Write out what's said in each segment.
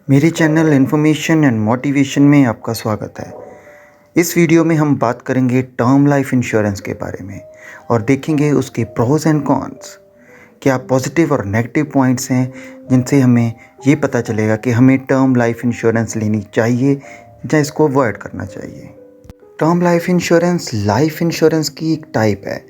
मेरे channel information and motivation में आपका स्वागत है। इस वीडियो में हम बात करेंगे टर्म लाइफ इंश्योरेंस के बारे में और देखेंगे उसके प्रोज एंड कॉन्स। क्या पॉजिटिव और नेगेटिव पॉइंट्स हैं जिनसे हमें ये पता चलेगा कि हमें टर्म लाइफ इंश्योरेंस लेनी चाहिए या इसको अवॉइड करना चाहिए। टर्म लाइफ इंश्योरेंस की एक टाइप है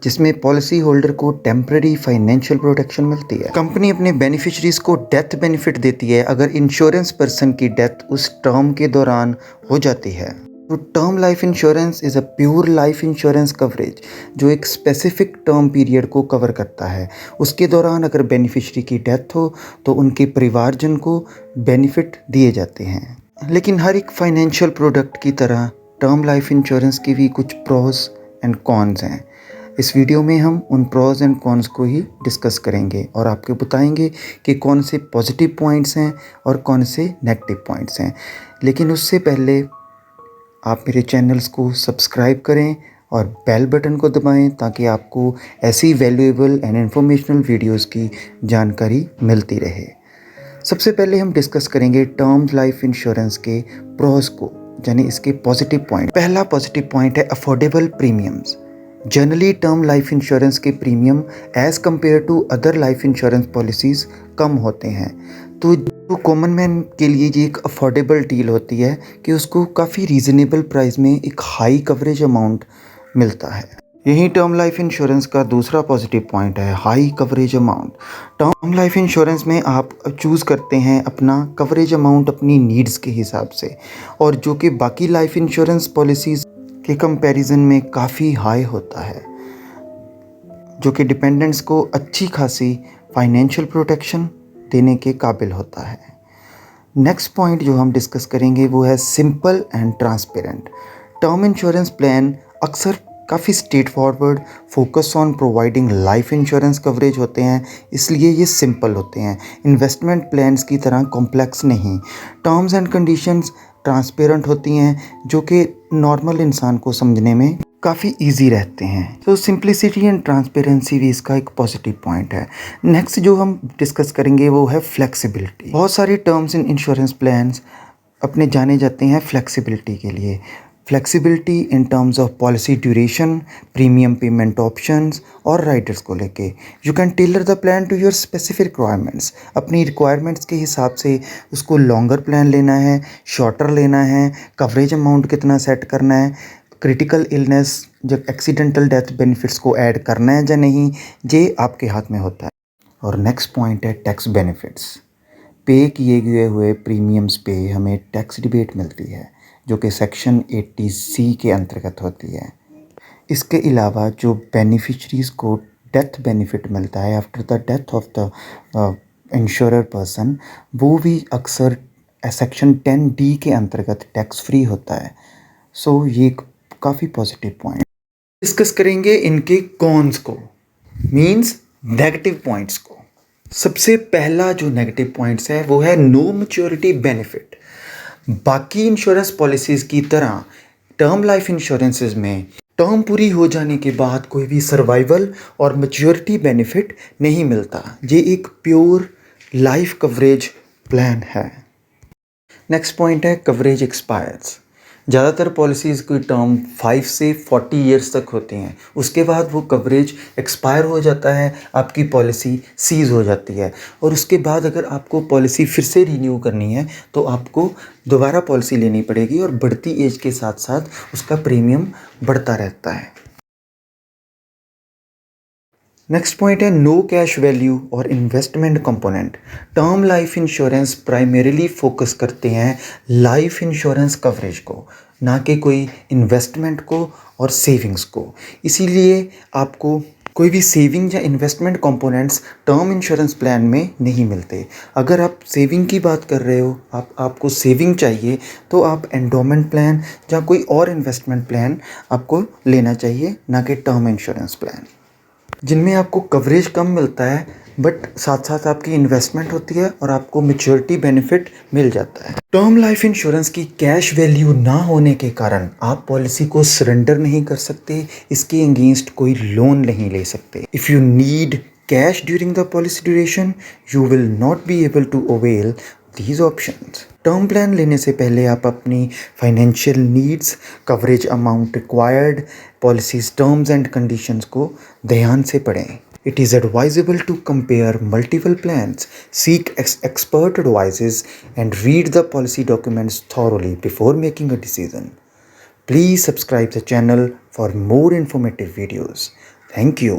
जिसमें पॉलिसी होल्डर को टेम्पररी फाइनेंशियल प्रोटेक्शन मिलती है। कंपनी अपने बेनिफिशरीज को डेथ बेनिफिट देती है अगर इंश्योरेंस पर्सन की डेथ उस टर्म के दौरान हो जाती है। तो term life insurance is a pure life insurance coverage जो एक स्पेसिफिक टर्म पीरियड को कवर करता है। उसके दौरान अगर बेनिफिशरी की डेथ हो तो उनके परिवारजन को बेनिफिट दिए जाते हैं। लेकिन हर एक फाइनेंशियल प्रोडक्ट की तरह टर्म लाइफ इंश्योरेंस की भी कुछ प्रोस एंड कॉन्स हैं। इस वीडियो में हम उन प्रोज एंड कॉन्स को ही डिस्कस करेंगे और आपको बताएंगे कि कौन से पॉजिटिव पॉइंट्स हैं और कौन से नेगेटिव पॉइंट्स हैं। लेकिन उससे पहले आप मेरे चैनल्स को सब्सक्राइब करें और बेल बटन को दबाएं ताकि आपको ऐसी वैल्यूएबल एंड इन्फॉर्मेशनल वीडियोस की जानकारी मिलती रहे। सबसे पहले हम डिस्कस करेंगे टर्म लाइफ इंश्योरेंस के प्रोज को, यानी इसके पॉजिटिव पॉइंट। पहला पॉजिटिव पॉइंट है affordable premiums. Generally term life insurance के premium as compare to other life insurance policies कम होते हैं। तो कॉमन मैन के लिए ये एक अफोर्डेबल डील होती है कि उसको काफ़ी रीज़नेबल प्राइस में एक हाई कवरेज अमाउंट मिलता है। यही टर्म लाइफ इंश्योरेंस का दूसरा पॉजिटिव पॉइंट है high coverage amount. Term life insurance में आप चूज़ करते हैं अपना कवरेज अमाउंट अपनी नीड्स के हिसाब से, और जो कि बाकी लाइफ इंश्योरेंस पॉलिसीज़ के कंपैरिजन में काफ़ी हाई होता है, जो कि डिपेंडेंट्स को अच्छी खासी फाइनेंशियल प्रोटेक्शन देने के काबिल होता है। नेक्स्ट पॉइंट जो हम डिस्कस करेंगे वो है simple and transparent. Term insurance plan अक्सर काफ़ी straight forward, focus on providing life insurance coverage होते हैं, इसलिए ये सिंपल होते हैं। इन्वेस्टमेंट प्लान्स की तरह कॉम्प्लेक्स नहीं। टर्म्स एंड कंडीशंस ट्रांसपेरेंट होती हैं जो कि नॉर्मल इंसान को समझने में काफ़ी इजी रहते हैं। तो सिंप्लिसिटी एंड ट्रांसपेरेंसी भी इसका एक पॉजिटिव पॉइंट है। नेक्स्ट जो हम डिस्कस करेंगे वो है फ्लेक्सिबिलिटी। बहुत सारे टर्म्स इन इंश्योरेंस प्लान्स अपने जाने जाते हैं फ्लेक्सिबिलिटी के लिए। Flexibility in terms of policy duration, premium payment options और राइडर्स को लेके। You can tailor the plan to your specific requirements. अपनी रिक्वायरमेंट्स के हिसाब से उसको लॉन्गर प्लान लेना है, शॉर्टर लेना है, कवरेज अमाउंट कितना सेट करना है, क्रिटिकल इलनेस जब एक्सीडेंटल डेथ बेनिफिट्स को ऐड करना है या नहीं, ये आपके हाथ में होता है। और नेक्स्ट पॉइंट है टैक्स बेनिफिट्स। पे किए गए हुए प्रीमियम्स पे हमें टैक्स रिबेट मिलती है जो कि सेक्शन 80C के अंतर्गत होती है। इसके अलावा जो बेनिफिशरीज़ को डेथ बेनिफिट मिलता है after the death of the insurer person, वो भी अक्सर सेक्शन 10D के अंतर्गत टैक्स फ्री होता है। सो ये काफ़ी पॉजिटिव पॉइंट। डिस्कस करेंगे इनके कॉन्स को, मींस नेगेटिव पॉइंट्स को। सबसे पहला जो नेगेटिव पॉइंट्स है वो है नो मैच्योरिटी बेनिफिट। बाकी इंश्योरेंस पॉलिसीज़ की तरह टर्म लाइफ इंश्योरेंसेस में टर्म पूरी हो जाने के बाद कोई भी सर्वाइवल और मैच्योरिटी बेनिफिट नहीं मिलता। ये एक प्योर लाइफ कवरेज प्लान है। नेक्स्ट पॉइंट है कवरेज एक्सपायर्स। ज़्यादातर पॉलिसीज़ की टर्म 5 से 40 ईयर्स तक होती हैं, उसके बाद वो कवरेज एक्सपायर हो जाता है, आपकी पॉलिसी सीज़ हो जाती है, और उसके बाद अगर आपको पॉलिसी फिर से रीन्यू करनी है तो आपको दोबारा पॉलिसी लेनी पड़ेगी और बढ़ती एज के साथ साथ उसका प्रीमियम बढ़ता रहता है। नेक्स्ट पॉइंट है नो कैश वैल्यू और investment component. Term life insurance primarily focus करते हैं लाइफ इंश्योरेंस कवरेज को, ना कि कोई इन्वेस्टमेंट को और सेविंग्स को। इसीलिए आपको कोई भी सेविंग या investment components term insurance plan में नहीं मिलते। अगर आप सेविंग की बात कर रहे हो, आपको सेविंग चाहिए, तो आप एंडोमेंट प्लान या कोई और इन्वेस्टमेंट प्लान आपको लेना चाहिए, ना कि टर्म इंश्योरेंस प्लान, जिनमें आपको कवरेज कम मिलता है बट साथ साथ आपकी इन्वेस्टमेंट होती है और आपको मैच्योरिटी बेनिफिट मिल जाता है। टर्म लाइफ इंश्योरेंस की कैश वैल्यू ना होने के कारण आप पॉलिसी को सरेंडर नहीं कर सकते, इसके अगेंस्ट कोई लोन नहीं ले सकते। If you need cash during the policy duration, you will not be able to avail these options. Term plan लेने से पहले आप अपनी financial needs, coverage amount required, policies terms and conditions को ध्यान से पढ़ें. It is advisable to compare multiple plans, seek expert advices, and read the policy documents thoroughly before making a decision. Please subscribe the channel for more informative videos. Thank you.